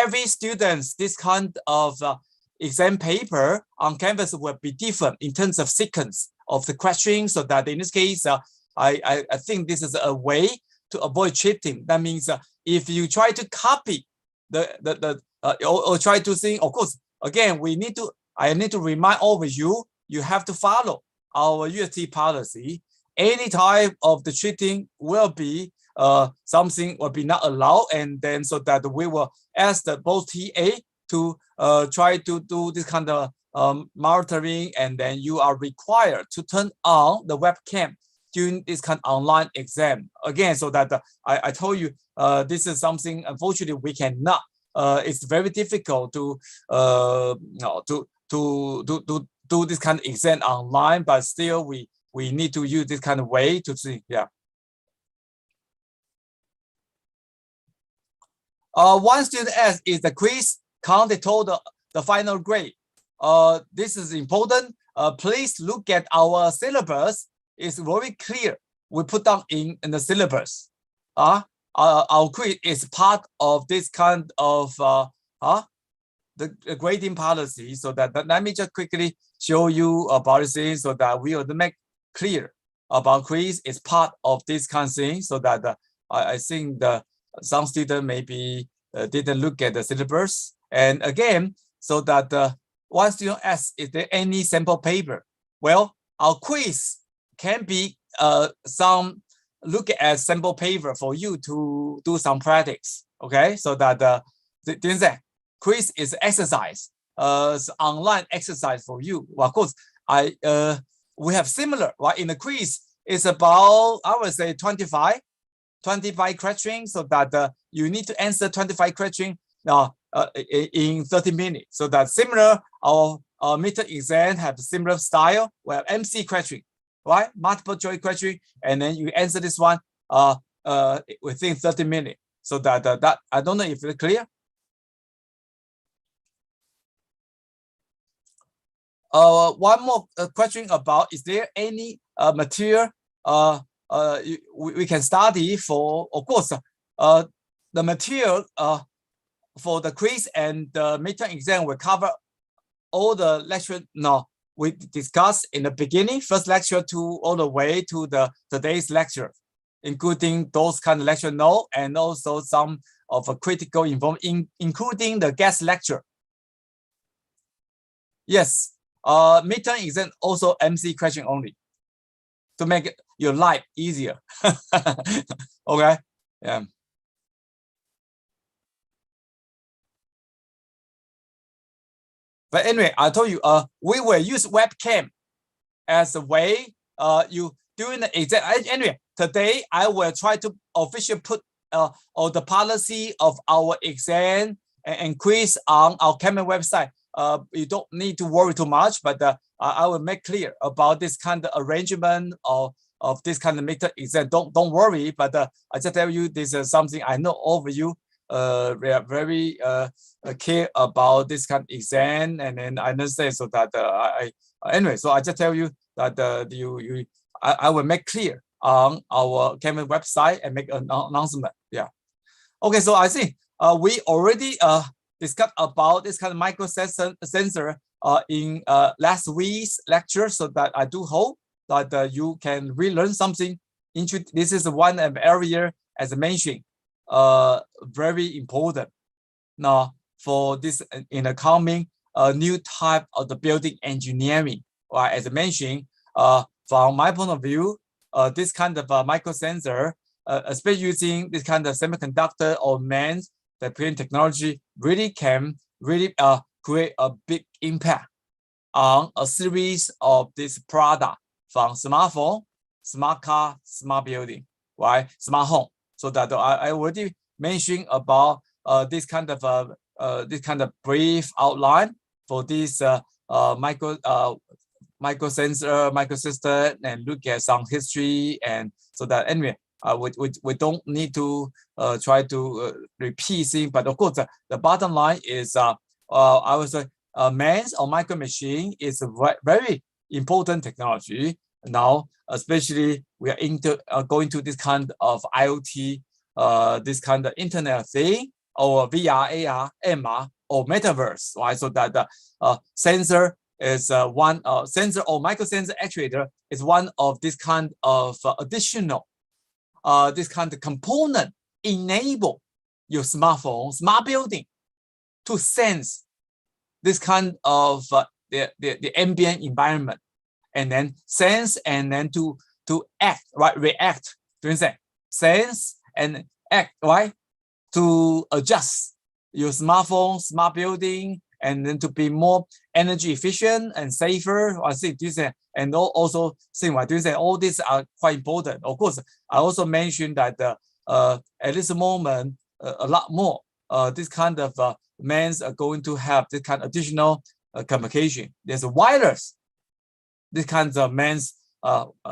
every student's this kind of exam paper on Canvas will be different in terms of sequence of the questions. So that in this case, I think this is a way to avoid cheating. That means if you try to copy or try to think, of course, again, I need to remind all of you, you have to follow our UST policy. Any type of the cheating will be something will be not allowed, and then so that we will ask the both TA to try to do this kind of monitoring, and then you are required to turn on the webcam during this kind of online exam. Again, so that I told you this is something unfortunately we cannot. It's very difficult to do this kind of exam online, but still we need to use this kind of way to see. Yeah. One student asked, is the quiz count the total, the final grade? This is important. Please look at our syllabus. It's very clear. We put down in the syllabus. Our quiz is part of this kind of the grading policy. So that let me just quickly show you a policy so that we will make clear about quiz is part of this kind of thing. So that I think some students maybe didn't look at the syllabus. And again, so that one student asks, is there any sample paper? Well, our quiz can be some look at sample paper for you to do some practice. Okay, so that quiz is exercise, online exercise for you. Well, of course, we have similar, right? In the quiz, it's about, I would say 25 questions, so that you need to answer 25 questions in 30 minutes. So that similar, our midterm exam have similar style. We have MC question, right? Multiple choice question, and then you answer this one within 30 minutes. So that I don't know if it's clear. One more question about, is there any material we can study for? Of course, the material for the quiz and the midterm exam will cover all the lecture we discussed in the beginning, first lecture to all the way to today's lecture, including those kind of lecture notes and also some of a critical information, including the guest lecture. Yes, midterm exam also MC question only to make your life easier. Okay, yeah. But anyway, I told you, we will use webcam as a way you during the exam. Anyway, today I will try to officially put all the policy of our exam and quiz on our Canvas website. You don't need to worry too much, but I will make clear about this kind of arrangement of this kind of midterm exam. Don't worry, but I just tell you, this is something I know all of you we are very care about this kind of exam, and then I understand. So that anyway, so I just tell you that I will make clear on our Canvas website and make an announcement. Yeah. Okay, so I think we already discussed about this kind of micro sensor in last week's lecture. So that I do hope that you can relearn something. This is one area, as I mentioned, very important now for this in the coming new type of the building engineering. Right? As I mentioned, from my point of view, this kind of micro sensor, especially using this kind of semiconductor or MEMS, the print technology, really can create a big impact on a series of this product, from smartphone, smart car, smart building, right? Smart home. So that I already mentioned about this kind of brief outline for this micro sensor, microsystem, and look at some history. And so that anyway, we don't need to try to repeat things. But of course, the bottom line is I would say MEMS or micro machine is a very important technology now, especially we are going to this kind of IoT, this kind of Internet of Thing, or VR, AR, MR, or Metaverse, right? So that the sensor is one sensor or microsensor actuator is one of this kind of additional this kind of component enable your smartphone, smart building to sense this kind of the ambient environment, and then sense and then to act, right? React, do you understand? Sense and act, right? To adjust your smartphone, smart building, and then to be more energy efficient and safer. I think this and also think what you say. All these are quite important. Of course, I also mentioned that at this moment a lot more this kind of MEMS are going to have this kind of additional communication. There's a wireless, this kind of MEMS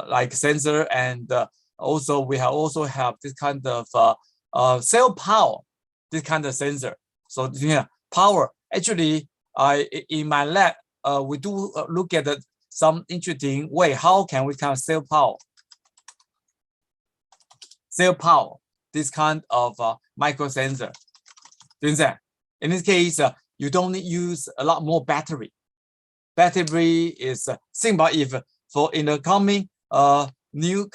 like sensor, and also we have this kind of cell power, this kind of sensor. So yeah, power. Actually, in my lab we do look at some interesting way. How can we kind of cell power? This kind of micro sensor. In this case, you don't need use a lot more battery. Battery is think about if for in the coming new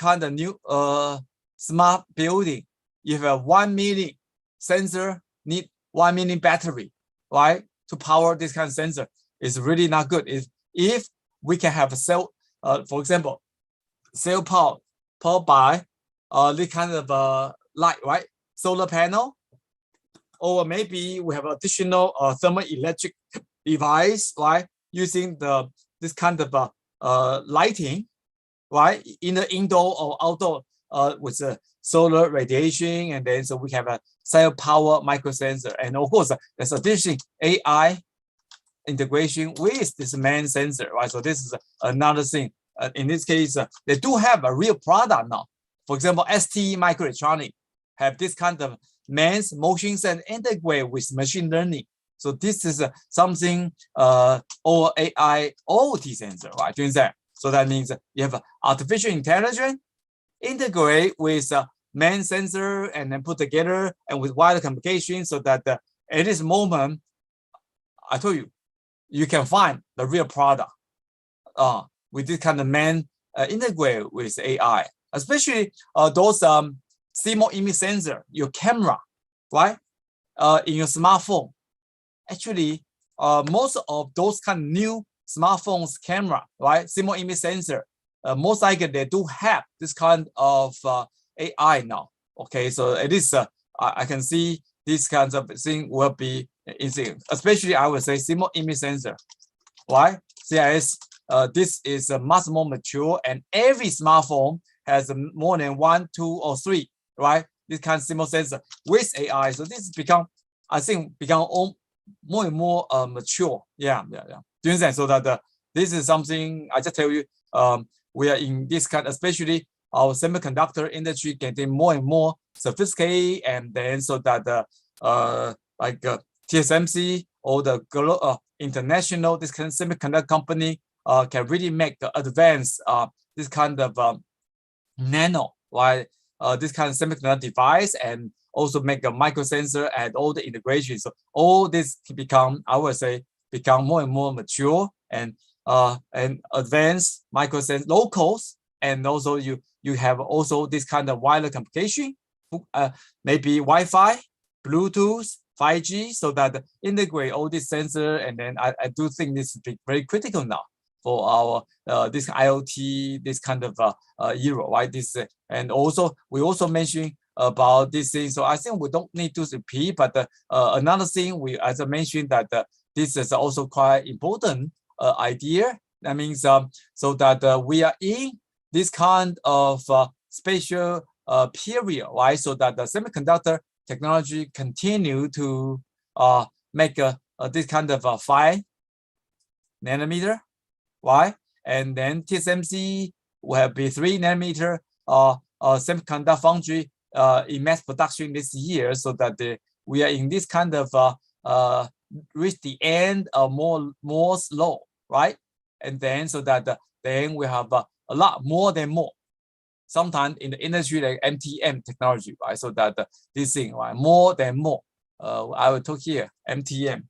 smart building, if a 1 million sensor need 1 million battery, right, to power this kind of sensor, is really not good. If we can have a cell, for example, cell powered by this kind of light, right, solar panel, or maybe we have additional thermoelectric device, right, using this kind of lighting, right, in the indoor or outdoor with the solar radiation, and then so we have a cell power micro sensor, and of course there's additional AI integration with this main sensor, right? So this is another thing. In this case, they do have a real product now. For example, ST Microelectronics have this kind of MEMS motion sensor integrate with machine learning. So this is something or AI OT sensor, right? Doing that. So that means you have artificial intelligence integrate with MEMS sensor and then put together and with wider communication, so that at this moment, I told you, you can find the real product with this kind of MEMS integrate with AI, especially those CMOS image sensor, your camera, right, in your smartphone. Actually, most of those kind of new smartphones camera, right, CMOS image sensor, most likely they do have this kind of AI now. Okay, so at least I can see these kinds of thing will be easy, especially I would say CMOS image sensor. Why? CIS, this is much more mature, and every smartphone has more than 1, 2, or 3, right? This kind of CMOS sensor with AI. So this become, I think, more and more mature. Yeah. Do you understand? So that this is something I just tell you. We are in this kind, especially our semiconductor industry getting more and more sophisticated, and then so that like TSMC or the global international this kind of semiconductor company can really make the advance this kind of nano, right? This kind of semiconductor device, and also make a micro sensor and all the integrations. So all this can become, I would say, become more and more mature and advanced micro sensor locals, and also you have also this kind of wireless communication, maybe Wi-Fi, Bluetooth, 5G, so that integrate all this sensor. And then I do think this is very critical now for our this IoT, this kind of era, right? This and also we also mentioned about this thing. So I think we don't need to repeat, but another thing as I mentioned, that this is also quite important idea. That means so that we are in this kind of spatial period, right? So that the semiconductor technology continue to make this kind of 5 nanometer, right? And then TSMC will be 3 nanometer semiconductor foundry in mass production this year, so that we are in this kind of reach the end of more slow, right? And then so that then we have a lot more than more. Sometimes in the industry like MTM technology, right? So that this thing, right, more than more. I will talk here, MTM,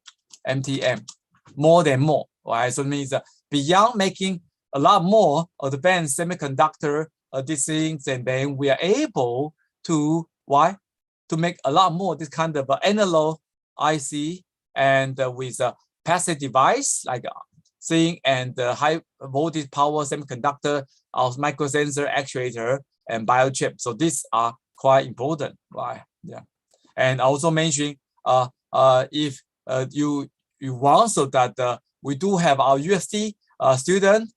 more than more, right? So it means beyond making a lot more advanced semiconductor these things, and then we are able to, why? To make a lot more this kind of analog IC and with a passive device like seeing and high voltage power semiconductor of microsensor actuator and biochip. So these are quite important, right? Yeah. And also mention if you want, so that we do have our UST student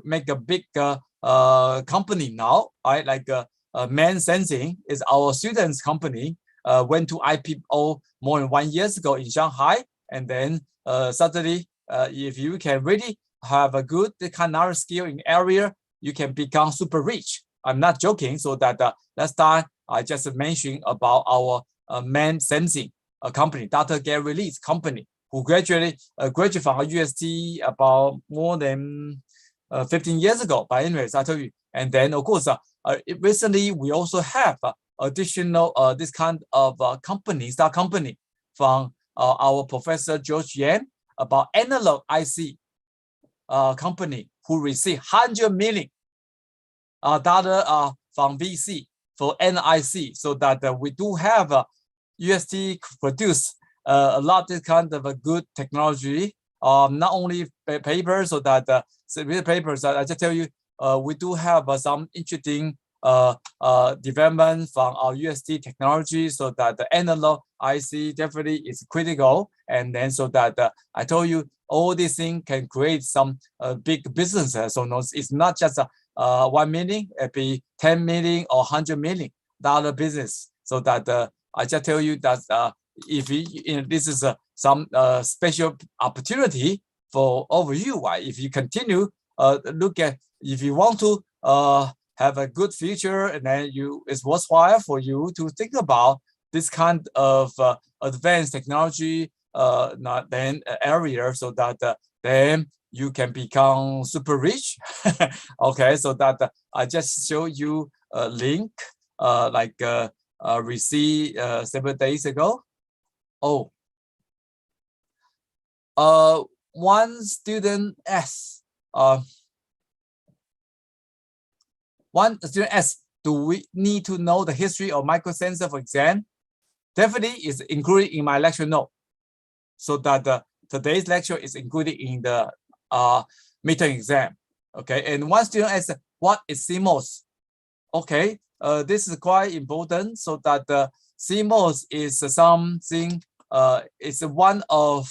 make a big company now, right? Like Man Sensing is our students company, went to IPO more than 1 year ago in Shanghai, and then suddenly if you can really have a good kind of skill in area, you can become super rich. I'm not joking. So that last time I just mentioned about our Man Sensing company, Dr. Gary Lee's company, who graduated from UST about more than 15 years ago. But anyways, I told you. And then of course, recently we also have additional this kind of start company from our Professor George Yan about analog IC company who received $100 million from VC for NIC, so that we do have UST produce a lot of this kind of a good technology, not only papers, so that papers, I just tell you, we do have some interesting development from our UST technology, so that the analog IC definitely is critical. And then so that I told you all these things can create some big businesses. So no, it's not just 1 million, it be 10 million or $100 million business. So that I just tell you that if this is some special opportunity for over you, right? If you continue look at, if you want to have a good future, and then it's worthwhile for you to think about this kind of advanced technology area, so that then you can become super rich. Okay, so that I just show you a link received several days ago. Oh, one student asked, do we need to know the history of microsensor for exam? Definitely is included in my lecture note. So that today's lecture is included in the midterm exam. Okay, and one student asked, what is CMOS? Okay, this is quite important. So that CMOS is something, it's one of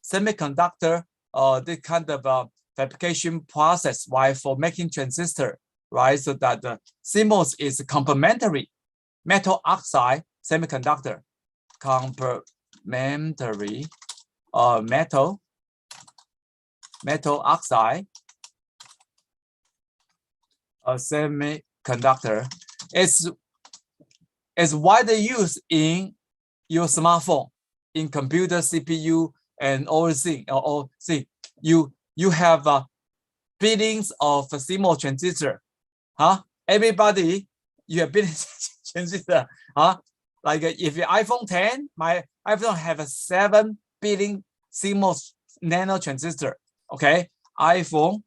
semiconductor, this kind of fabrication process, right, for making transistor, right? So that CMOS is complementary metal oxide semiconductor, complementary metal oxide semiconductor. It's widely used in your smartphone, in computer, CPU, and all things. You have billions of CMOS transistor. Everybody, you have billions transistor. Like if your iPhone 10, my iPhone have a 7 billion CMOS nano transistor. Okay, iPhone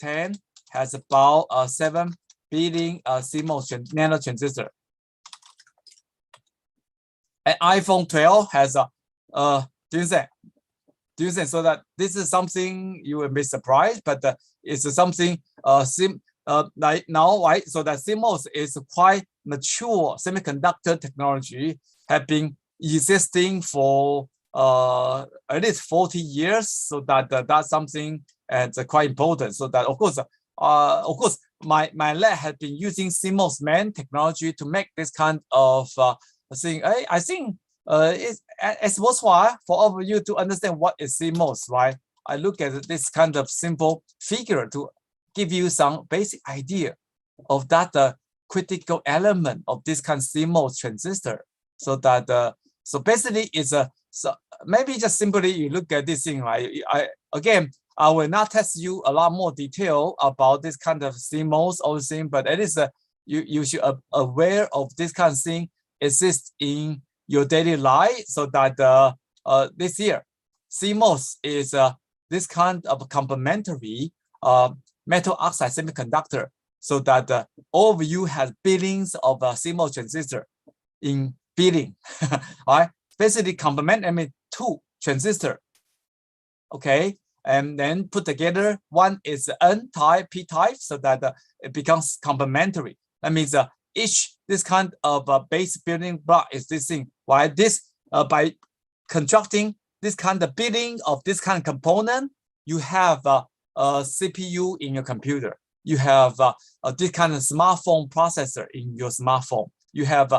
10 has about 7 billion CMOS nano transistor. And iPhone 12 has do you think? So that this is something you will be surprised, but it's something like now, right? So that CMOS is quite mature semiconductor technology, have been existing for at least 40 years. So that that's something and quite important. So that of course, my lab has been using CMOS MEMS technology to make this kind of thing. I think it's worthwhile for all of you to understand what is CMOS, right? I look at this kind of simple figure to give you some basic idea of that critical element of this kind of CMOS transistor. So that so basically it's so maybe just simply you look at this thing, right? I will not test you a lot more detail about this kind of CMOS or thing, but at least you should aware of this kind of thing. exist in your daily life, so that this year CMOS is this kind of complementary metal oxide semiconductor, so that all of you have billions of CMOS transistor in billion. All right, basically complement, I mean, two transistor. Okay, and then put together, one is N-type, P-type, so that it becomes complementary. That means each this kind of base building block is this thing. Why this by constructing this kind of building of this kind of component, you have a CPU in your computer. You have this kind of smartphone processor in your smartphone. You have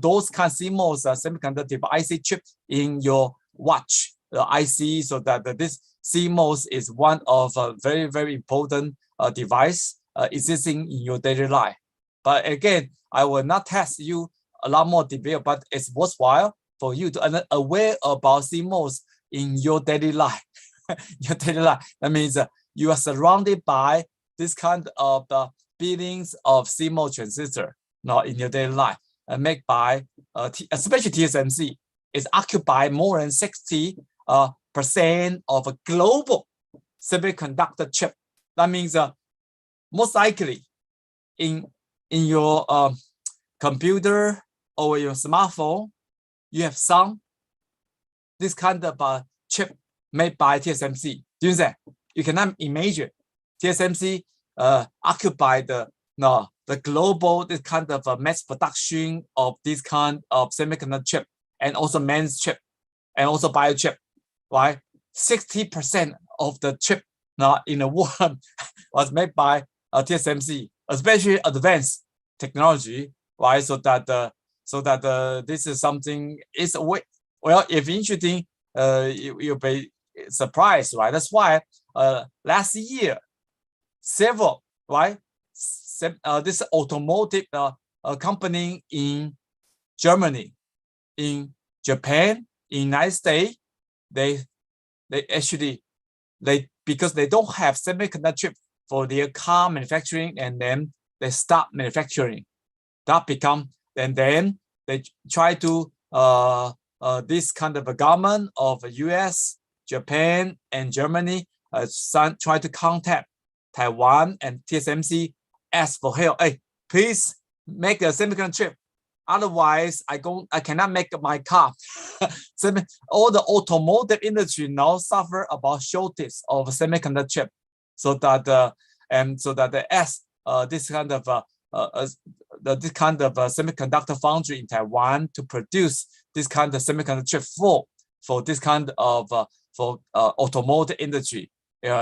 those kind of CMOS semiconductor IC chip in your watch IC, so that this CMOS is one of a very, very important device existing in your daily life. But again, I will not test you a lot more detail, but it's worthwhile for you to be aware about CMOS in your daily life. Your daily life. That means you are surrounded by this kind of billions of CMOS transistor now in your daily life, made by especially TSMC is occupied more than 60% of a global semiconductor chip. That means most likely in your computer or your smartphone, you have some this kind of chip made by TSMC. Do you understand? You cannot imagine TSMC occupy the global this kind of mass production of this kind of semiconductor chip, and also MEMS chip, and also bio chip. Right? 60% of the chip now in the world was made by TSMC, especially advanced technology. Right? So that this is something is well, if interesting, you'll be surprised, right? That's why last year several this automotive company in Germany, in Japan, in United States, they actually because they don't have semiconductor chip for their car manufacturing, and then they stop manufacturing. That become, and then they try to this kind of a government of US, Japan, and Germany try to contact Taiwan and TSMC, ask for help. Hey, please make a semiconductor chip. Otherwise, I cannot make my car. All the automotive industry now suffer about shortage of semiconductor chip, so that they ask this kind of semiconductor foundry in Taiwan to produce this kind of semiconductor chip for this kind of automotive industry.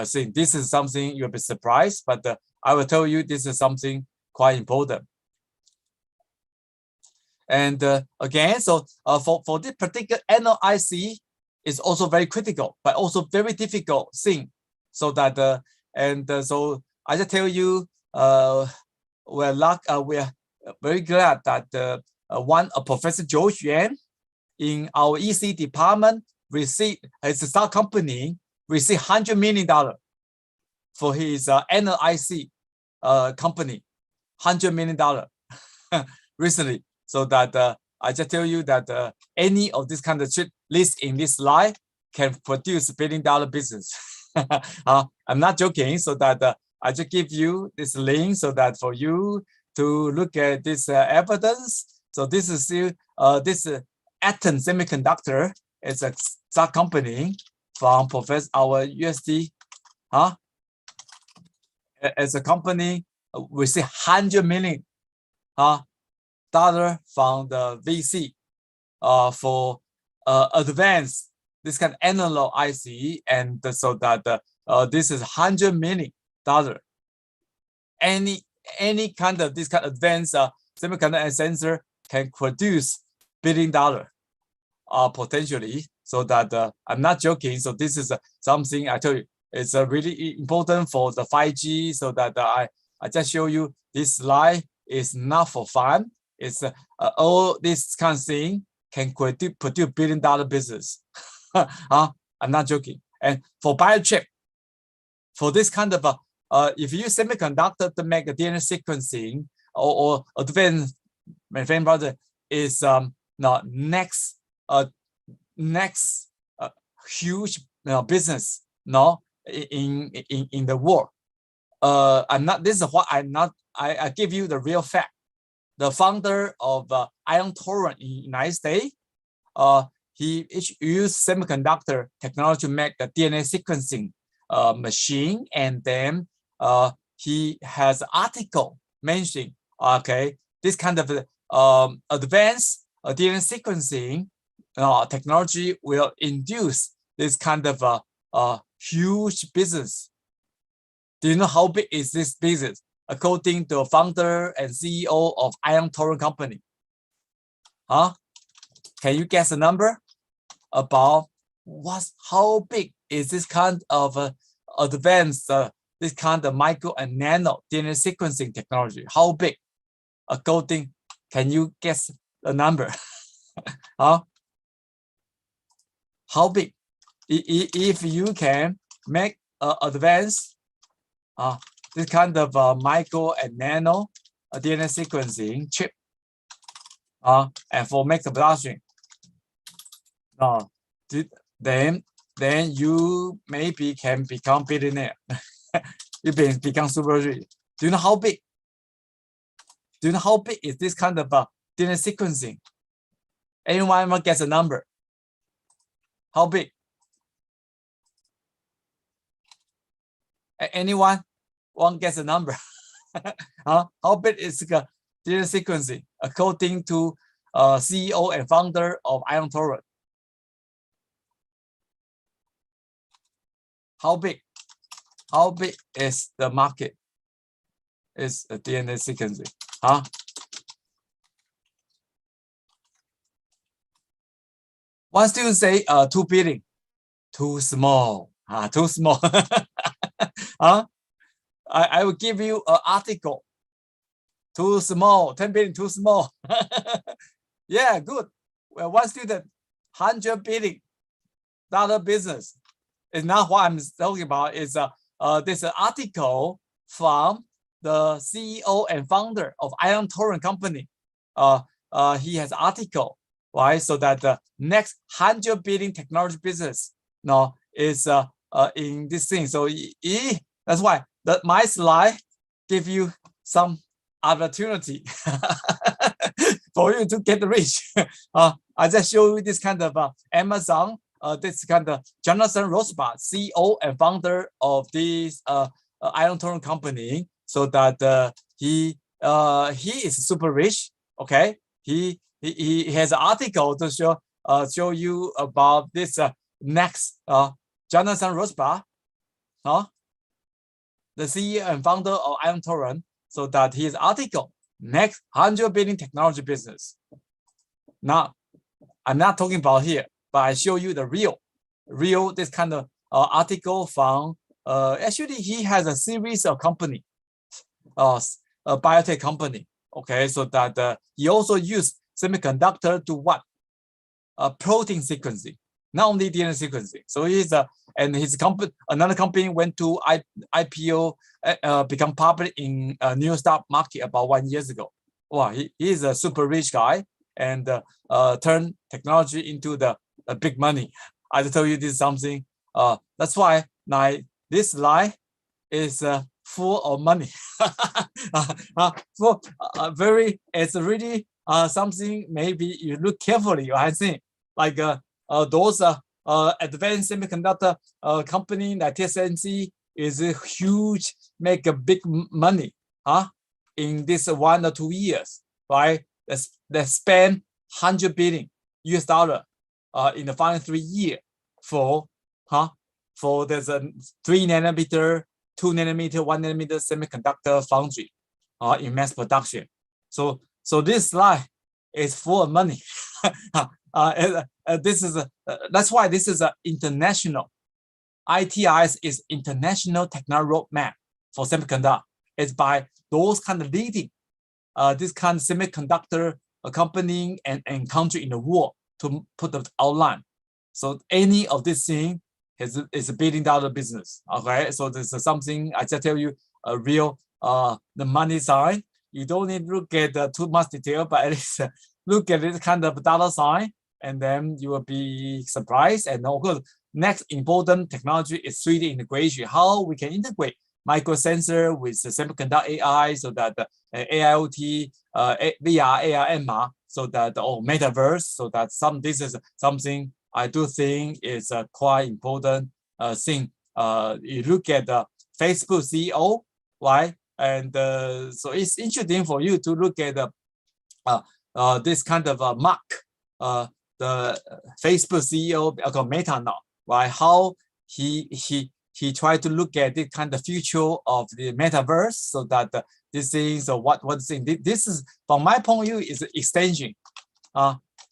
See, this is something you'll be surprised, but I will tell you this is something quite important. And again, so for this particular NIC is also very critical, but also very difficult thing. So that so I just tell you, we're very glad that one Professor George Yuan in our EC department received his stock company received $100 million for his NIC company, $100 million recently. So that I just tell you that any of this kind of chip list in this slide can produce $1 billion business. I'm not joking. So that I just give you this link so that for you to look at this evidence. So this is still this Atom Semiconductor. It's a stock company from Professor our USD. As a company, we see $100 million dollar from the VC for advanced this kind of analog IC, and so that this is $100 million. Any kind of this kind of advanced semiconductor and sensor can produce $1 billion potentially. So that I'm not joking. So this is something I tell you it's really important for the 5G. So that I just show you this slide is not for fun. It's all this kind of thing can produce $1 billion business. I'm not joking. And for biochip, for this kind of if you use semiconductor to make a DNA sequencing or advanced manufacturing process, is next huge business in the world. I'm not. This is what I'm not. I give you the real fact. The founder of Ion Torrent in the United States, he used semiconductor technology to make the DNA sequencing machine, and then he has an article mentioning, okay, this kind of advanced DNA sequencing technology will induce this kind of huge business. Do you know how big is this business? According to the founder and CEO of Ion Torrent Company. Huh? Can you guess the number about how big is this kind of advanced, this kind of micro and nano DNA sequencing technology? How big? According, can you guess the number? Huh? How big? If you can make advanced this kind of micro and nano DNA sequencing chip and for make the production, then you maybe can become billionaire. You become super rich. Do you know how big? Do you know how big is this kind of DNA sequencing? Anyone want to guess a number? How big? Anyone want to guess a number? How big is the DNA sequencing according to CEO and founder of Ion Torrent? How big? How big is the market? Is a DNA sequencing? One student say 2 billion. Too small. Too small. I will give you an article. Too small. 10 billion, too small. Yeah, good. Well, one student, $100 billion business. It's not what I'm talking about. It's this article from the CEO and founder of Ion Torrent Company. He has an article, right? So that the next $100 billion technology business is in this thing. So that's why my slide give you some opportunity for you to get rich. I just show you this kind of Amazon, this kind of Jonathan Rosbach, CEO and founder of this Ion Torrent Company, so that he is super rich. Okay, he has an article to show you about this next Jonathan Rosbach, the CEO and founder of Ion Torrent, so that his article next $100 billion technology business. Now, I'm not talking about here, but I show you the real this kind of article from. Actually, he has a series of company, a biotech company. Okay, so that he also used semiconductor to what? Protein sequencing, not only DNA sequencing. So he's and his company, another company went to IPO, become public in New York stock market about 1 year ago. Wow, he is a super rich guy and turned technology into the big money. I just tell you this is something. That's why this slide is full of money. It's really something. Maybe you look carefully. I think like those advanced semiconductor company like TSMC is a huge, make a big money, in this 1 or 2 years, right? They spend $100 billion in the final 3 years for there's a 3 nanometer, 2 nanometer, 1 nanometer semiconductor foundry in mass production. So this slide is full of money. This is that's why this is an international. ITIS is international technology roadmap for semiconductor. It's by those kind of leading this kind of semiconductor company and country in the world to put the outline. So any of this thing is a $1 billion business. Okay, so this is something I just tell you a real the money side. You don't need to look at too much detail, but at least look at this kind of dollar sign, and then you will be surprised. And of course, next important technology is 3D integration. How we can integrate microsensor with the semiconductor AI, so that the AIoT, VR, AR, MR, so that Metaverse, so that this is something I do think is a quite important thing. You look at the Facebook CEO, right? And so it's interesting for you to look at this kind of Mark, the Facebook CEO, called Meta now, right? How he tried to look at the kind of future of the metaverse, so that this thing, so what thing, this is, from my point of view, is an extension.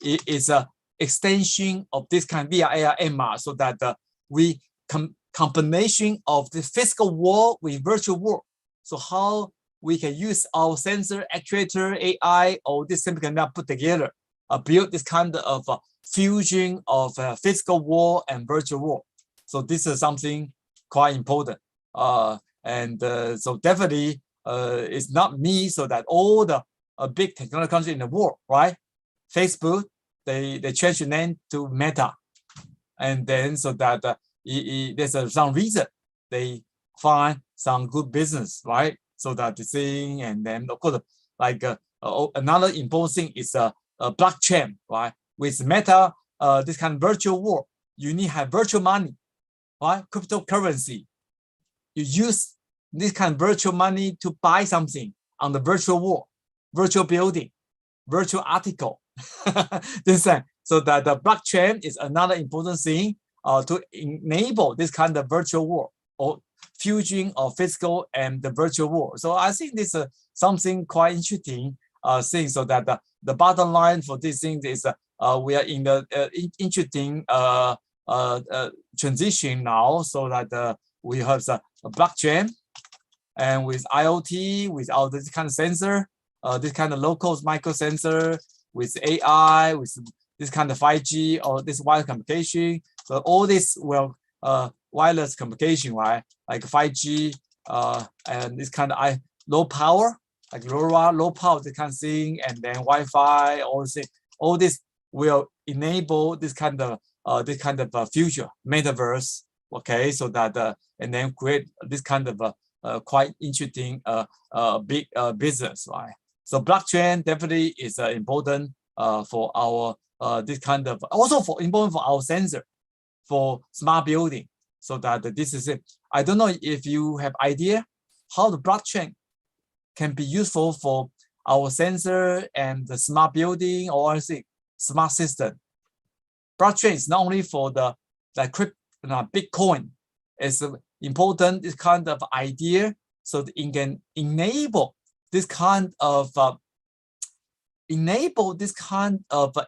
It is a extension of this kind of VR, AR, MR, so that we combination of the physical world with virtual world. So how we can use our sensor, actuator, AI, or this semiconductor put together, build this kind of fusion of physical world and virtual world. So this is something quite important. So definitely it's not me, so that all the big technology companies in the world, right? Facebook, they changed the name to Meta. And then so that there's some reason they find some good business, right? So that the thing, and then of course, like another important thing is a blockchain, right? With Meta, this kind of virtual world, you need to have virtual money, right? Cryptocurrency. You use this kind of virtual money to buy something on the virtual world, virtual building, virtual article. This thing. So that the blockchain is another important thing to enable this kind of virtual world, or fusion of physical and the virtual world. So I think this is something quite interesting thing. So that the bottom line for this thing is we are in the interesting transition now, so that we have a blockchain, and with IoT, with all this kind of sensor, this kind of local micro sensor, with AI, with this kind of 5G or this wireless communication. So all this will wireless communication, right? Like 5G and this kind of low power, like LoRa, low power, this kind of thing, and then Wi-Fi, all this will enable this kind of future metaverse. Okay, so that and then create this kind of quite interesting big business, right? So blockchain definitely is important for our this kind of, also for important for our sensor, for smart building. So that this is it. I don't know if you have idea how the blockchain can be useful for our sensor and the smart building or smart system. Blockchain is not only for the Bitcoin. It's important, this kind of idea, so that it can enable this kind of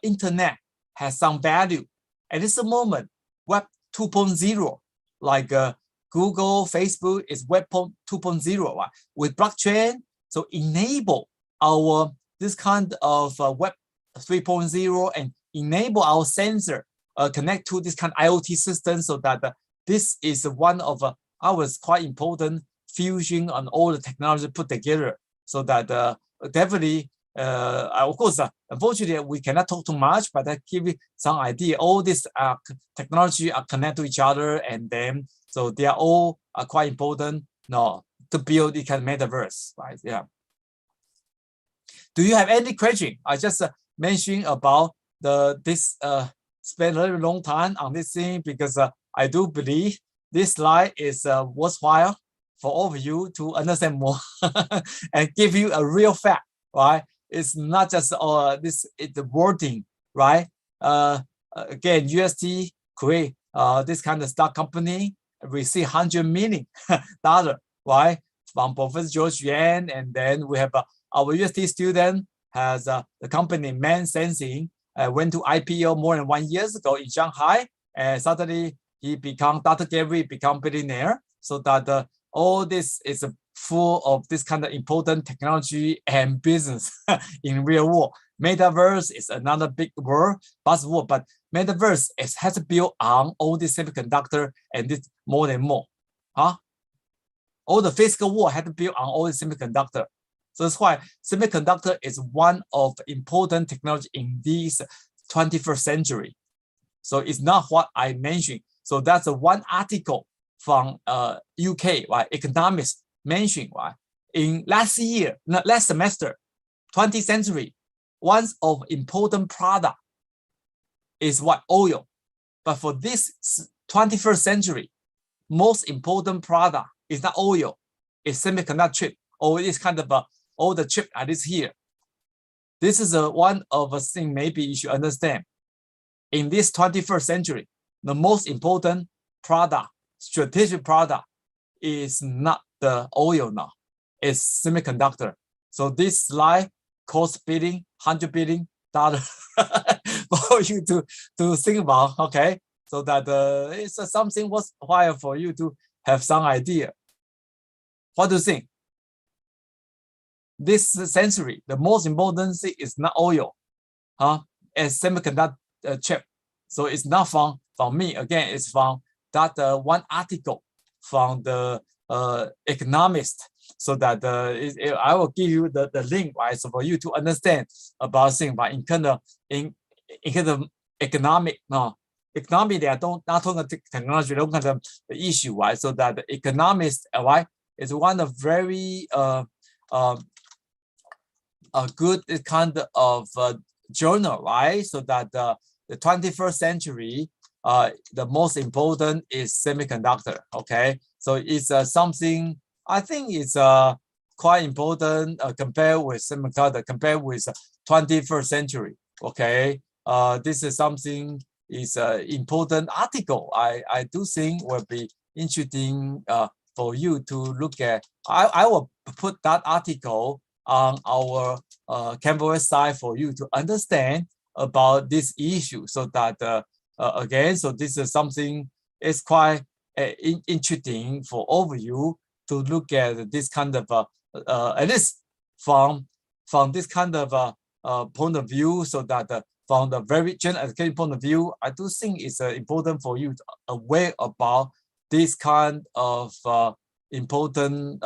internet has some value. At this moment, Web 2.0, like Google, Facebook is Web 2.0, right? With blockchain, so enable our this kind of Web 3.0 and enable our sensor connect to this kind of IoT system, so that this is one of our quite important fusion on all the technology put together. So that definitely, of course, unfortunately, we cannot talk too much, but I give you some idea. All this technology are connected to each other, and then so they are all quite important to build this kind of metaverse, right? Yeah. Do you have any question? I just mentioned about this spend a very long time on this thing, because I do believe this slide is worthwhile for all of you to understand more and give you a real fact, right? It's not just it's the wording, right? Again, UST create this kind of stock company, receive $100 million, right? From Professor George Yuan, and then we have our UST student has the company Man Sensing, went to IPO more than 1 year ago in Shanghai, and suddenly he become, Dr. Gary become billionaire. So that all this is full of this kind of important technology and business in real world. Metaverse is another big word, buzzword, but Metaverse has built on all this semiconductor and this more and more. All the physical world had to build on all the semiconductor. So that's why semiconductor is one of the important technology in this 21st century. So it's not what I mentioned. So that's one article from UK, right? Economics mentioned, right? In last year, last semester, 20th century, one of important product is what? Oil. But for this 21st century, most important product is not oil, it's semiconductor chip, or this kind of all the chip that is here. This is one of the things maybe you should understand. In this 21st century, the most important product, strategic product, is not the oil now, it's semiconductor. So this slide cost billion, $100 billion for you to think about, okay? So that it's something worthwhile for you to have some idea. What do you think? This century, the most important thing is not oil, as semiconductor chip. So it's not from me. Again, it's from that one article from the economist. So that I will give you the link, right? So for you to understand about things, but in kind of economic, economic, they are not talking technology, don't kind of the issue, right? So that the economist, right, is one of very a good kind of journal, right? So that the 21st century, the most important is semiconductor. Okay, so it's something I think it's quite important compared with semiconductor, compared with 21st century. Okay, this is something is important article. I do think will be interesting for you to look at. I will put that article on our Canvas side for you to understand about this issue. So that again, so this is something is quite interesting for all of you to look at this kind of at least from this kind of point of view. So that from the very general education point of view, I do think it's important for you to aware about this kind of important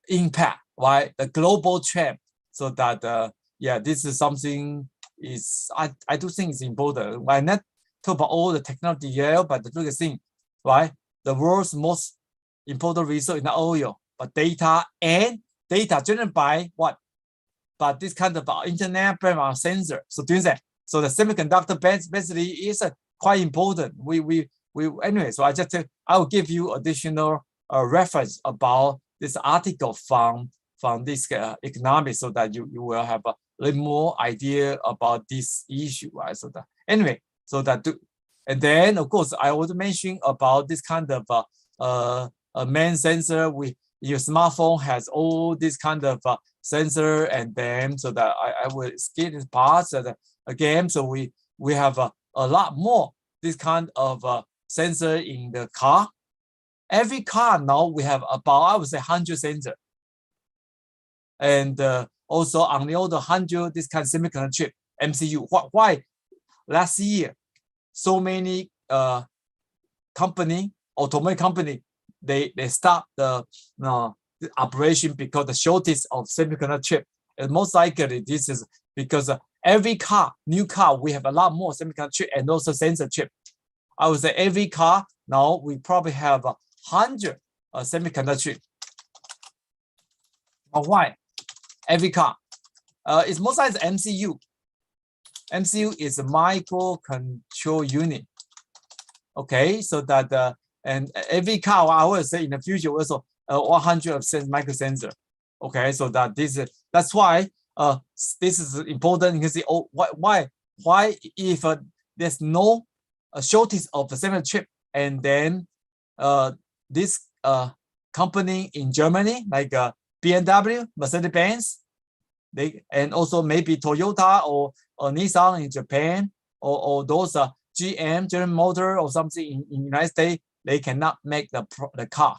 impact, right? The global trend. So that yeah, this is something is I do think it's important. Why not talk about all the technology here, but look at thing, right? The world's most important resource is not oil, but data, and data generated by what? But this kind of internet sensor. So doing that, so the semiconductor basically is quite important. We anyway. So I will give you additional reference about this article from this economics, so that you will have a little more idea about this issue, right? So that anyway, so that and then of course I also mentioned about this kind of a main sensor. Your smartphone has all this kind of sensor, and then so that I will skip this part. So that again, so we have a lot more this kind of sensor in the car. Every car now we have about, I would say, 100 sensor, and also on the other 100 this kind of semiconductor chip MCU. Why last year so many automotive company, they stopped the operation because the shortage of semiconductor chip. And most likely this is because every car, new car, we have a lot more semiconductor chip and also sensor chip. I would say every car now we probably have 100 semiconductor chip. Why? Every car. It's most likely MCU. MCU is a microcontrol unit. Okay, so that and every car, I would say in the future also 100 of micro sensor. Okay, so that that's why this is important. You can see, oh, why if there's no shortage of the semiconductor chip, and then this company in Germany like BMW, Mercedes-Benz, and also maybe Toyota or Nissan in Japan, or those GM, General Motor or something in United States, they cannot make the car.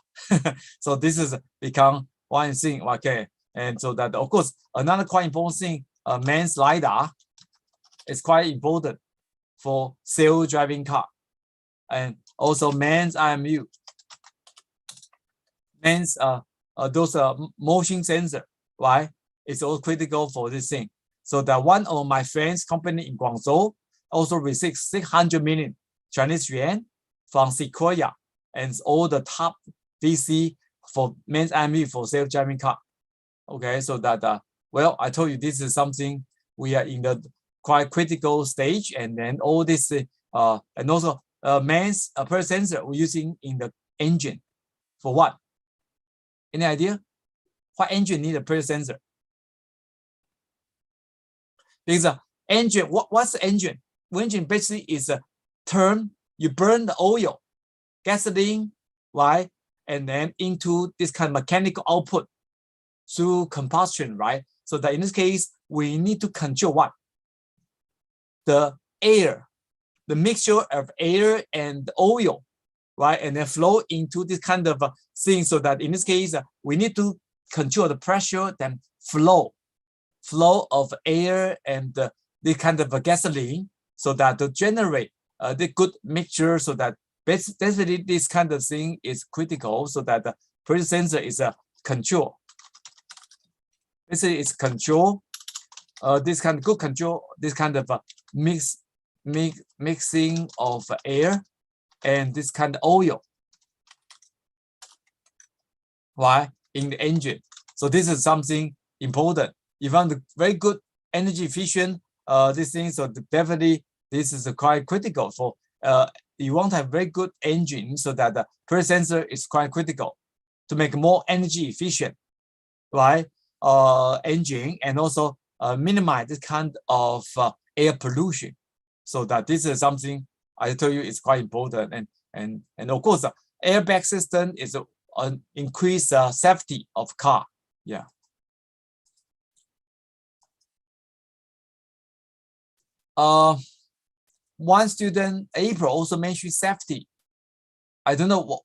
So this is become one thing. Okay, and so that of course another quite important thing, MEMS LiDAR is quite important for self-driving car, and also MEMS IMU, MEMS those motion sensor. right? It's all critical for this thing. So that one of my friends' company in Guangzhou also received 600 million Chinese yuan from Sequoia and all the top VC for main IMU for self-driving car. Okay, so that well, I told you this is something we are in the quite critical stage, and then all this and also mains per sensor we're using in the engine for what? Any idea? What engine need a per sensor? Because engine, what's the engine? Engine basically is a term you burn the oil, gasoline, right, and then into this kind of mechanical output through combustion, right? So that in this case, we need to control what? The air, the mixture of air and oil, right? And then flow into this kind of thing. So that in this case, we need to control the pressure, then flow of air and this kind of gasoline, so that to generate the good mixture. So that basically this kind of thing is critical. So that the pressure sensor is a control. Basically, it's control. This kind of good control. This kind of mixing of air and this kind of oil, right, in the engine. So this is something important. If you want the very good energy efficient this thing, so definitely this is quite critical for you want to have very good engine, so that the pressure sensor is quite critical to make more energy efficient, right? Engine, and also minimize this kind of air pollution. So that this is something I tell you is quite important, and of course airbag system is an increased safety of car. Yeah. One student, April, also mentioned safety. I don't know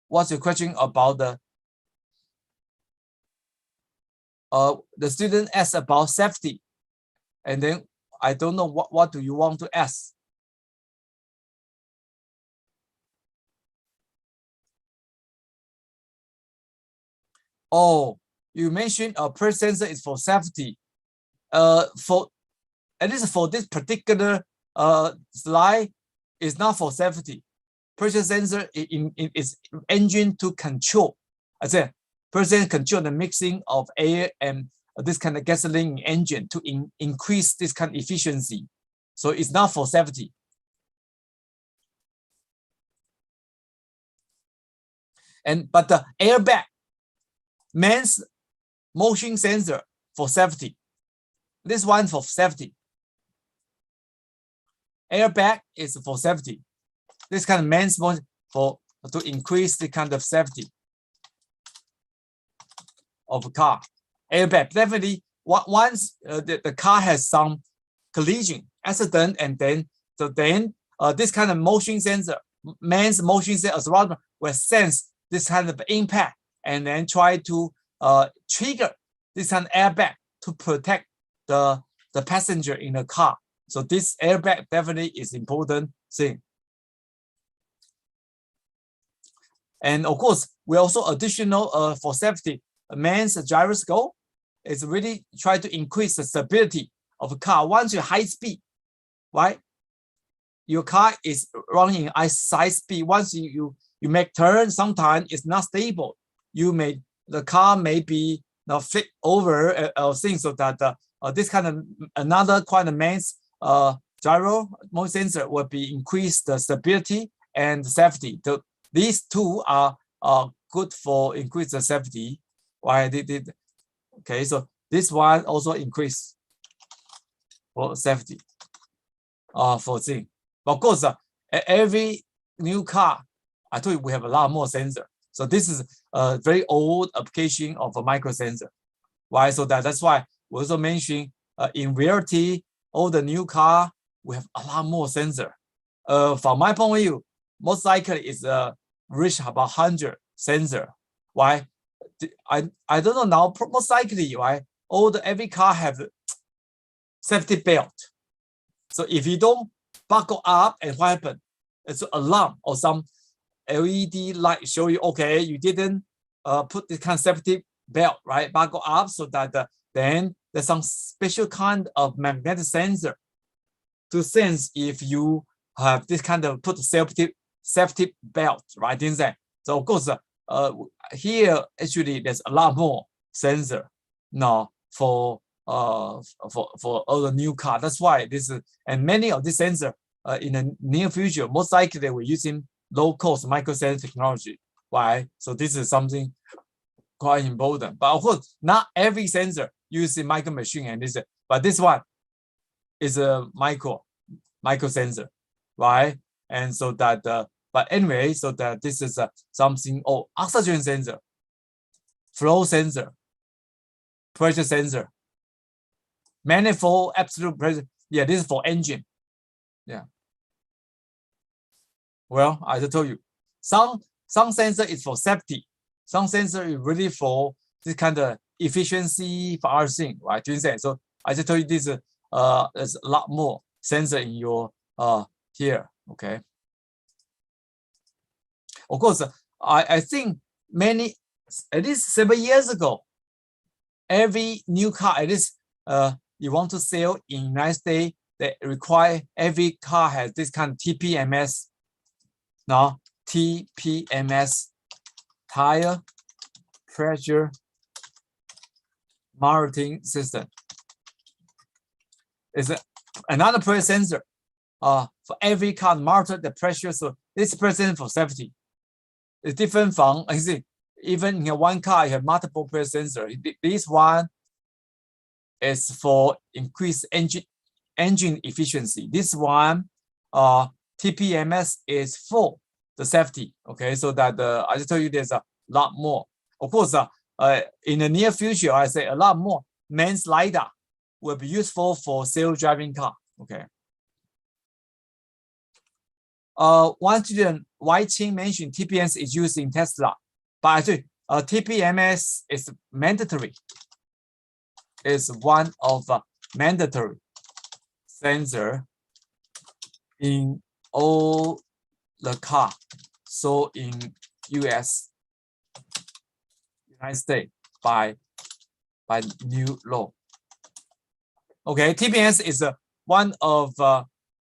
what's your question about the student asked about safety, and then I don't know what do you want to ask. Oh, you mentioned a pressure sensor is for safety. For at least for this particular slide, is not for safety. Pressure sensor is engine to control. I said pressure sensor control the mixing of air and this kind of gasoline engine to increase this kind of efficiency. So it's not for safety. But the airbag means motion sensor for safety. This one for safety. Airbag is for safety. This kind of means for to increase the kind of safety of a car. Airbag definitely once the car has some collision accident, and then this kind of motion sensor, man's motion sensor as well, will sense this kind of impact and then try to trigger this kind of airbag to protect the passenger in the car. So this airbag definitely is important thing. And of course, we also additional for safety, man's gyroscope is really try to increase the stability of a car. Once you're high speed, right? Your car is running in high speed. Once you make turn, sometimes it's not stable. The car may be flip over things, so that this kind of another kind of man's gyro motion sensor will be increase the stability and safety. So these two are good for increase the safety. Why they did? Okay, so this one also increase for safety. For thing. But of course, every new car, I told you we have a lot more sensor. So this is a very old application of a micro sensor. Why? So that's why we also mentioned in reality, all the new car we have a lot more sensor. From my point of view, most likely is reach about 100 sensor. Why? I don't know now. Most likely, right? Every car have safety belt. So if you don't buckle up, and what happened? It's an alarm or some LED light show you, okay, you didn't put this kind of safety belt, right? Buckle up so that then there's some special kind of magnetic sensor to sense if you have this kind of put safety belt, right? Inside. So of course, here actually there's a lot more sensor now for all the new car. That's why this is, and many of these sensors in the near future, most likely we're using low-cost microsensor technology. Why? So this is something quite important. But of course, not every sensor using micro machine and this, but this one is a micro sensor, right? And so that, but anyway, so that this is something, oxygen sensor, flow sensor, pressure sensor, manifold absolute pressure. Yeah, this is for engine. Yeah. Well, I just told you, some sensor is for safety. Some sensor is really for this kind of efficiency for our thing, right? So I just told you this. There's a lot more sensor in your here. Okay. Of course, I think many, at least 7 years ago, every new car, at least you want to sell in United States, they require every car has this kind of TPMS. Now, TPMS, tire pressure monitoring system. It's another pressure sensor for every car monitor the pressure. So this pressure for safety. It's different from, I see, even in one car, you have multiple pressure sensors. This one is for increased engine efficiency. This one, TPMS is for the safety. Okay, so that I just tell you there's a lot more. Of course, in the near future, I say a lot more MEMS LiDAR will be useful for self-driving car. Okay. One student, White Qing mentioned TPMS is used in Tesla, but actually, TPMS is mandatory. Is one of mandatory sensor in all the car. So in United States by new law. Okay, TPMS is one of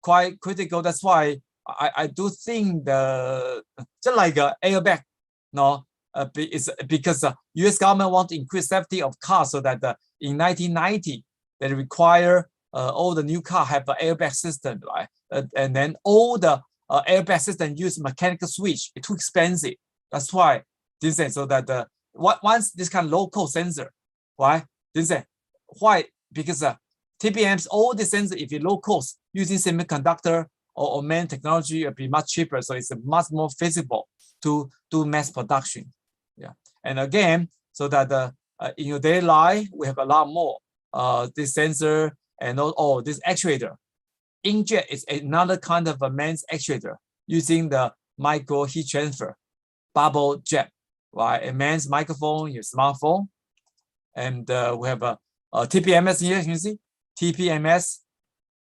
quite critical. That's why I do think just like airbag, no, it's because U.S. government want to increase safety of cars, so that in 1990 they require all the new car have an airbag system, right? And then all the airbag system use mechanical switch. It's too expensive. That's why this is so that once this kind of local sensor, why this is why because TPMs all the sensor if you low cost using semiconductor or main technology will be much cheaper, so it's much more feasible to do mass production. Yeah, and again, so that in your daily life we have a lot more this sensor and all this actuator. Inkjet is another kind of a MEMS actuator using the micro heat transfer bubble jet, right? A MEMS microphone, your smartphone, and we have a TPMS here. You can see TPMS,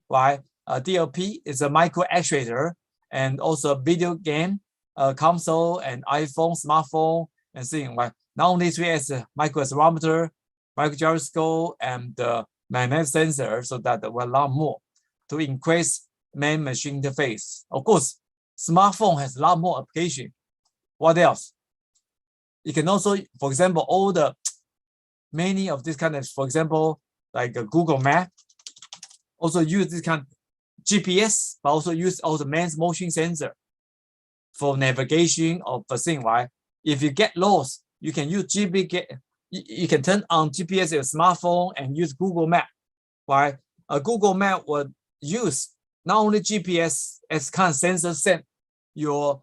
right? DLP is a micro actuator and also video game console and iPhone, smartphone, and thing. Right? Not only 3S micro accelerometer, micro gyroscope, and magnetic sensor, so that will allow more to increase man-machine interface. Of course, smartphone has a lot more application. What else? You can also, for example, all the many of this kind of, for example, like a Google Map, also use this kind of GPS, but also use all the man's motion sensor for navigation of the thing, right? If you get lost, you can use GPS. You can turn on GPS your smartphone and use Google Map, right? A Google Map would use not only GPS as kind of sensor send your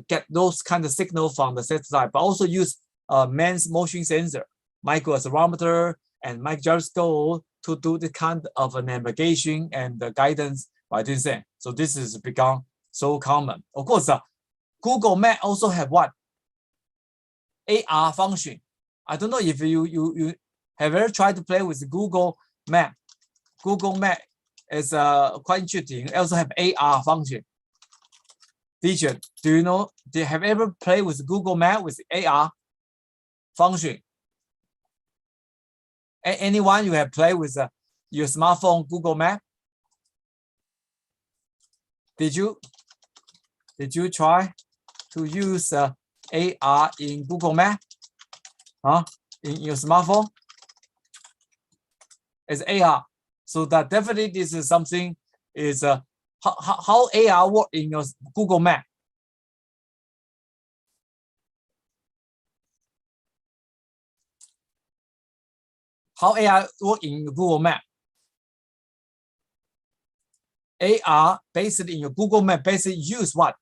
get those kind of signal from the satellite, but also use man's motion sensor, micro accelerometer, and micro gyroscope to do the kind of navigation and the guidance by this thing. So this has become so common. Of course, Google Map also have what? AR function. I don't know if you have ever tried to play with Google Map. Google Map is quite interesting. It also have AR function. Teacher, do you know? Do you have ever played with Google Map with AR function? Anyone you have played with your smartphone Google Map? Did you try to use AR in Google Map? In your smartphone? It's AR. So that definitely this is something is how AR work in your Google Map. How AR work in Google Map? AR basically in your Google Map basically use what?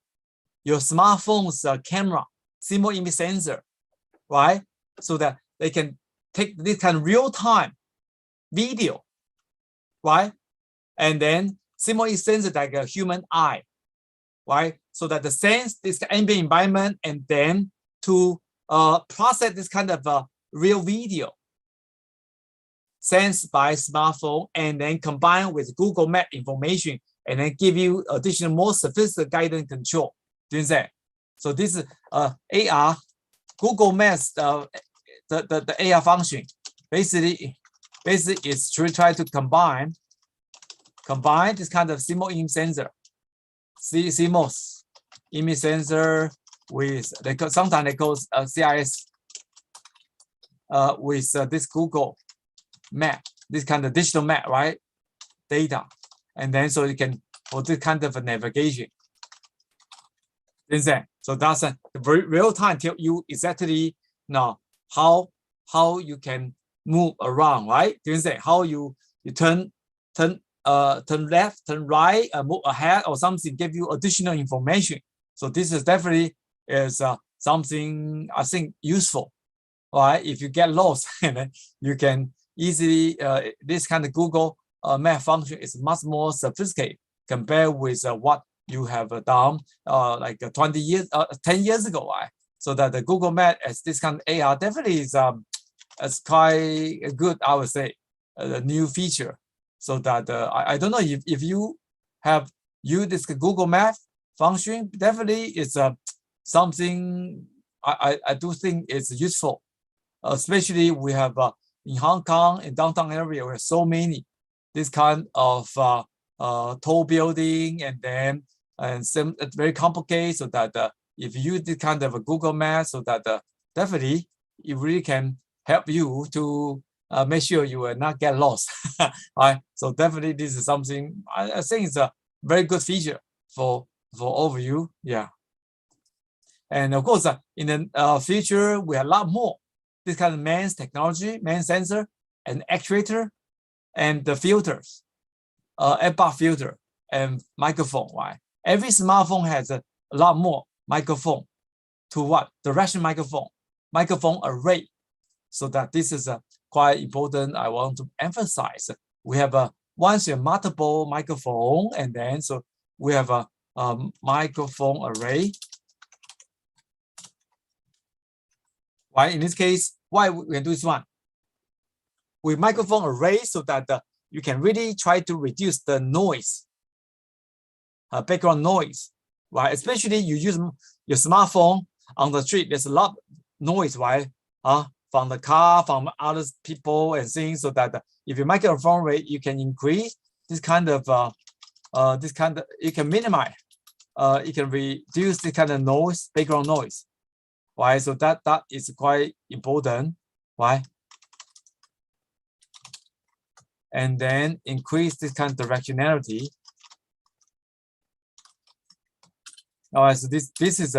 Your smartphone's camera, CMOS image sensor, right? So that they can take this kind of real-time video, right? And then CMOS image sensor like a human eye, right? So that the sense this ambient environment and then to process this kind of real video sensed by smartphone and then combine with Google Map information and then give you additional more sophisticated guidance control. Do you understand? So this is AR Google Maps the AR function basically is to try to combine this kind of CMOS image sensor, CMOS image sensor with sometimes they call CIS with this Google Map, this kind of digital map, right? Data, and then so you can for this kind of navigation. So that's a very real time tell you exactly now how you can move around, right? How you turn left, turn right, move ahead or something, give you additional information. So this is definitely is something I think useful, right? If you get lost, you can easily this kind of Google Map function is much more sophisticated compared with what you have done like 20 years, 10 years ago, right? So that the Google Map as this kind of AR definitely is quite good, I would say, a new feature. So that I don't know if you have used this Google Map function, definitely it's something I do think it's useful, especially we have in Hong Kong in downtown area we have so many this kind of tall building and then some it's very complicated. So that if you use this kind of a Google Map, so that definitely it really can help you to make sure you will not get lost. Right? So definitely this is something I think it's a very good feature for all of you. Yeah. And of course, in the future, we have a lot more this kind of MEMS technology, MEMS sensor, and actuator, and the filters, AirBar filter, and microphone. Right? Every smartphone has a lot more microphone to what? Direction microphone array. So that this is quite important. I want to emphasize. We have once you have multiple microphone, and then so we have a microphone array. Right? In this case, why we can do this one? With microphone array, so that you can really try to reduce the noise, background noise, right? Especially you use your smartphone on the street, there's a lot of noise, right? From the car, from other people and things, so that if your microphone rate, you can increase this kind of, you can minimize, you can reduce this kind of noise, background noise. Why? So that is quite important. Why? And then increase this kind of directionality. All right, so this is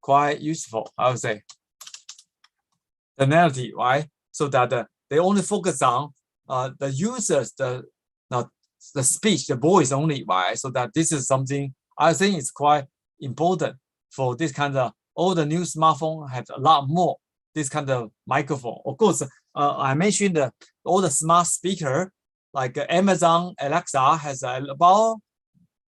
quite useful, I would say. Tonality, right? So that they only focus on the users, the speech, the voice only, right? So that this is something I think is quite important for this kind of. All the new smartphone have a lot more this kind of microphone. Of course, I mentioned all the smart speaker like Amazon Alexa has about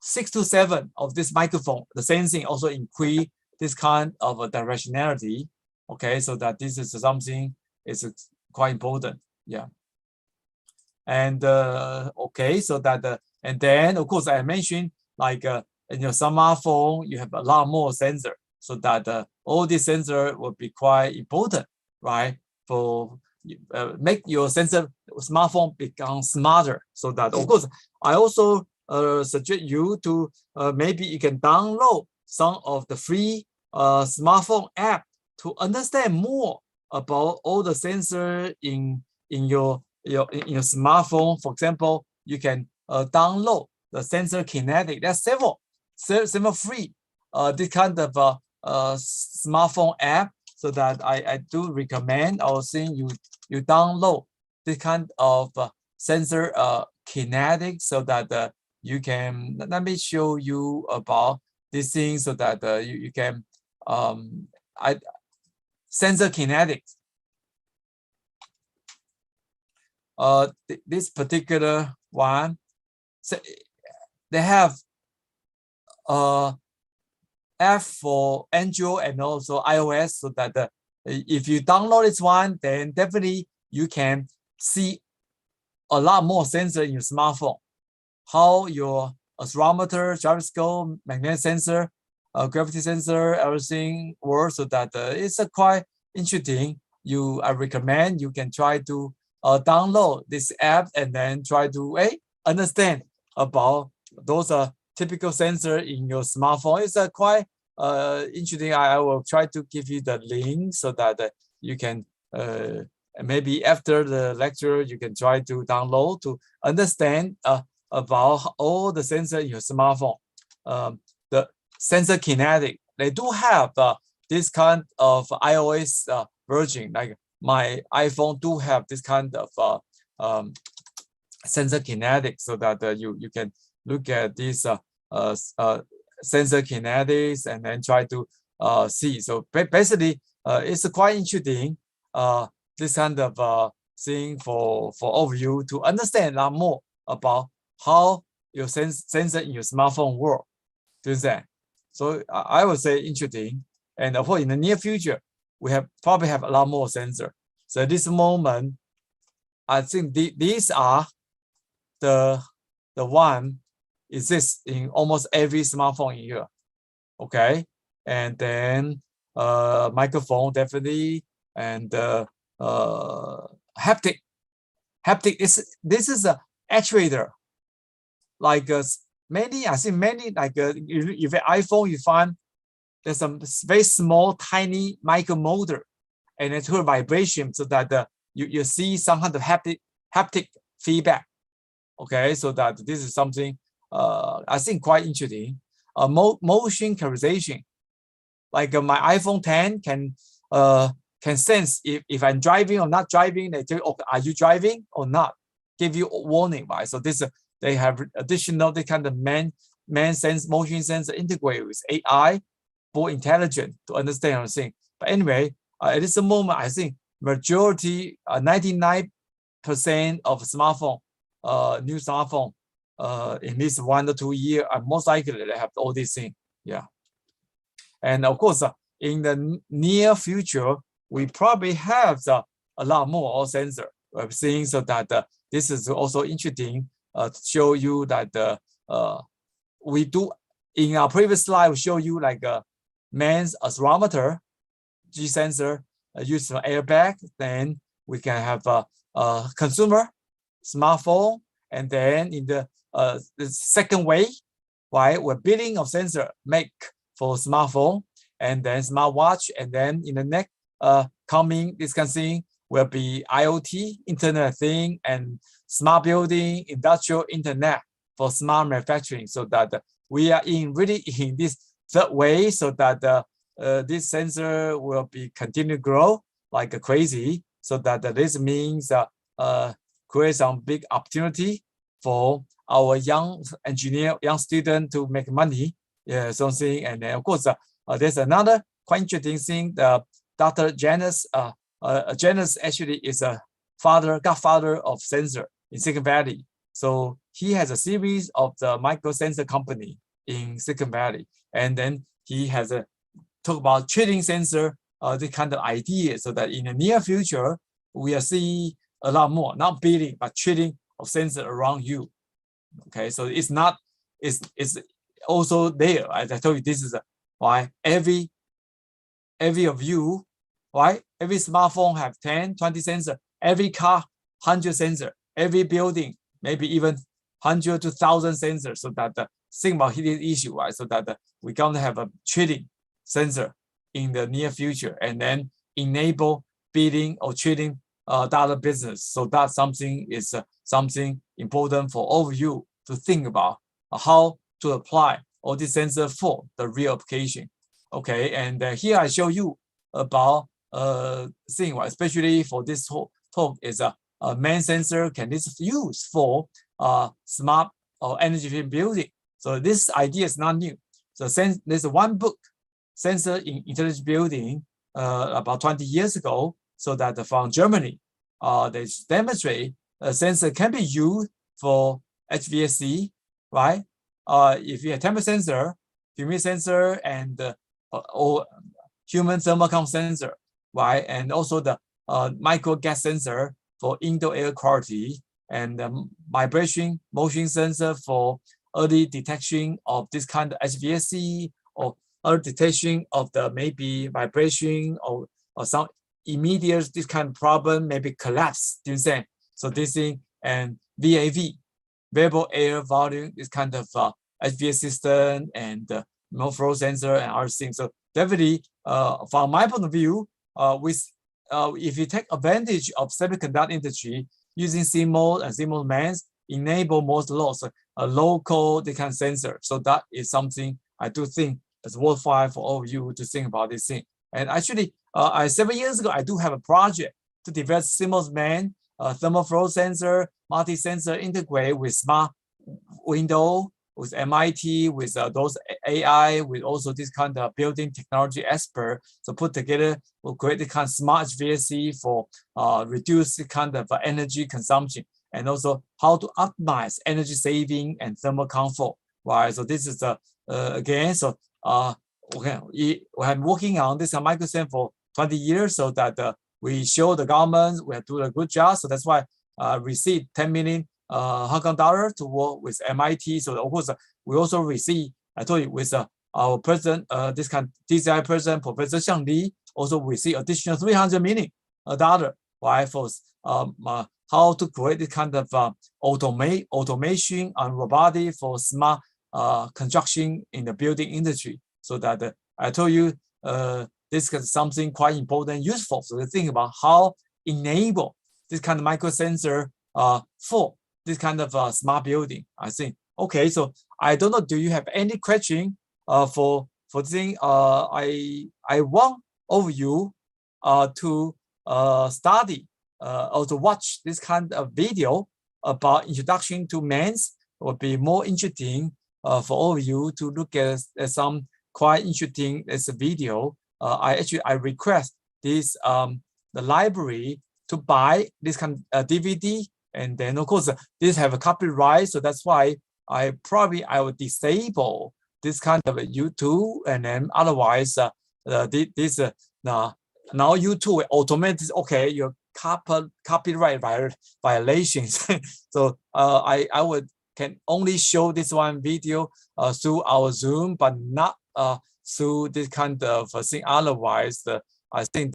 6 to 7 of this microphone. The same thing also increase this kind of a directionality. Okay, so that this is something is quite important. Yeah. And okay, so that and then of course I mentioned like in your smartphone you have a lot more sensor. So that all these sensors will be quite important, right? For make your sensor smartphone become smarter. So that, of course, I also suggest you to maybe you can download some of the free smartphone app to understand more about all the sensor in your smartphone. For example, you can download the sensor kinetic. There's several free this kind of smartphone app. So that I do recommend or think you download this kind of sensor kinetic, so that you can, let me show you about this thing, so that you can sensor kinetics. This particular one, so they have app for Android and also iOS, so that if you download this one, then definitely you can see a lot more sensor in your smartphone. How your accelerometer, gyroscope, magnetic sensor, gravity sensor, everything works, so that it's quite interesting. I recommend you can try to download this app and then try to understand about those typical sensor in your smartphone. It's quite interesting. I will try to give you the link, so that you can maybe after the lecture you can try to download to understand about all the sensor in your smartphone. The sensor kinetic, they do have this kind of iOS version. Like my iPhone do have this kind of sensor kinetic, so that you can look at this sensor kinetics and then try to see. So basically, it's quite interesting. This kind of thing for all of you to understand a lot more about how your sensor in your smartphone work. Do you understand? So I would say interesting. And of course, in the near future, we probably have a lot more sensor. So at this moment, I think these are the one exists in almost every smartphone in here. Okay, and then microphone definitely, and haptic. This is a actuator. Like many, I think many, like if an iPhone, you find there's some very small, tiny micro motor, and it's her vibration, so that you see some kind of haptic feedback. Okay, so that this is something I think quite interesting. Motion characterization, like my iPhone 10 can sense if I'm driving or not driving. They tell you, okay, are you driving or not? Give you a warning, right? So this they have additional the kind of motion sensor integrated with AI, more intelligent to understand everything. But anyway, at this moment, I think majority, 99% of smartphone, new smartphone, in this 1 to 2 years, most likely they have all these things. Yeah. And of course, in the near future, we probably have a lot more sensor things, so that this is also interesting to show you that we do in our previous slide. We show you like man's accelerometer, G sensor, use for airbag. Then we can have a consumer smartphone, and then in the second way, right, we're building of sensor make for smartphone and then smartwatch, and then in the next coming this kind of thing will be IoT, Internet of Things, and smart building, industrial internet for smart manufacturing. So that we are really in this third way, so that this sensor will be continue to grow like crazy. So that this means create some big opportunity for our young engineer, young student to make money. Yeah, something. And then of course there's another quite interesting thing. Dr. Janus, Janus actually is a godfather of sensor in Silicon Valley. So he has a series of the micro sensor company in Silicon Valley, and then he has a talk about trading sensor, this kind of idea, so that in the near future we will see a lot more, not building but trading of sensor around you. Okay, so it's not, it's also there. As I told you, this is why every of you, right? Every smartphone have 10, 20 sensor. every car 100 sensor, every building maybe even 100 to 1,000 sensors, so that think about this issue, right? So that we're going to have a trading sensor in the near future, and then enable bidding or trading data business. So that something is something important for all of you to think about how to apply all these sensors for the real application. Okay, and here I show you about thing, right? Especially for this talk is a main sensor can this use for smart or energy efficient building. So this idea is not new. So there's one book, Sensor in Intelligent Building, about 20 years ago. So that from Germany, they demonstrate a sensor can be used for HVAC, right? If you have temperature sensor, humidity sensor, and or human thermal count sensor, right? And also the micro gas sensor for indoor air quality, and vibration motion sensor for early detection of this kind of HVAC, or early detection of the maybe vibration or some immediate this kind of problem, maybe collapse, do you say? So this thing, and VAV, variable air volume, this kind of HVAC system, and flow sensor and other things. So definitely, from my point of view, if you take advantage of semiconductor industry using CMOS and CMOS MEMS, enable most loss, a local they can sensor. So that is something I do think is worthwhile for all of you to think about this thing. And actually, 7 years ago, I do have a project to develop CMOS MEMS, thermal flow sensor, multi-sensor integrate with smart window, with MIT, with those AI, with also this kind of building technology expert. So put together, we'll create the kind of smart HVAC for reduce the kind of energy consumption, and also how to optimize energy saving and thermal comfort. Right. So this is again. So okay, we have working on this microsensor for 20 years, so that we show the government we have done a good job. So that's why received 10 million Hong Kong dollar to work with MIT. So of course, we also receive, I told you, with our president, this kind of DCI president, Professor Xiang Li, also receive additional 300 million dollar, right, for how to create this kind of automation and robotic for smart construction in the building industry. So that I told you this is something quite important and useful. So think about how enable this kind of micro sensor for this kind of smart building, I think. Okay, so I don't know, do you have any question for this thing? I want all of you to study or to watch this kind of video about introduction to MEMS. It would be more interesting for all of you to look at some quite interesting as a video. I request this the library to buy this kind of DVD, and then of course this have a copyright, so that's why I will disable this kind of YouTube, and then otherwise this now YouTube automatically, okay, your copyright violations. So I would can only show this one video through our Zoom, but not through this kind of thing. Otherwise, I think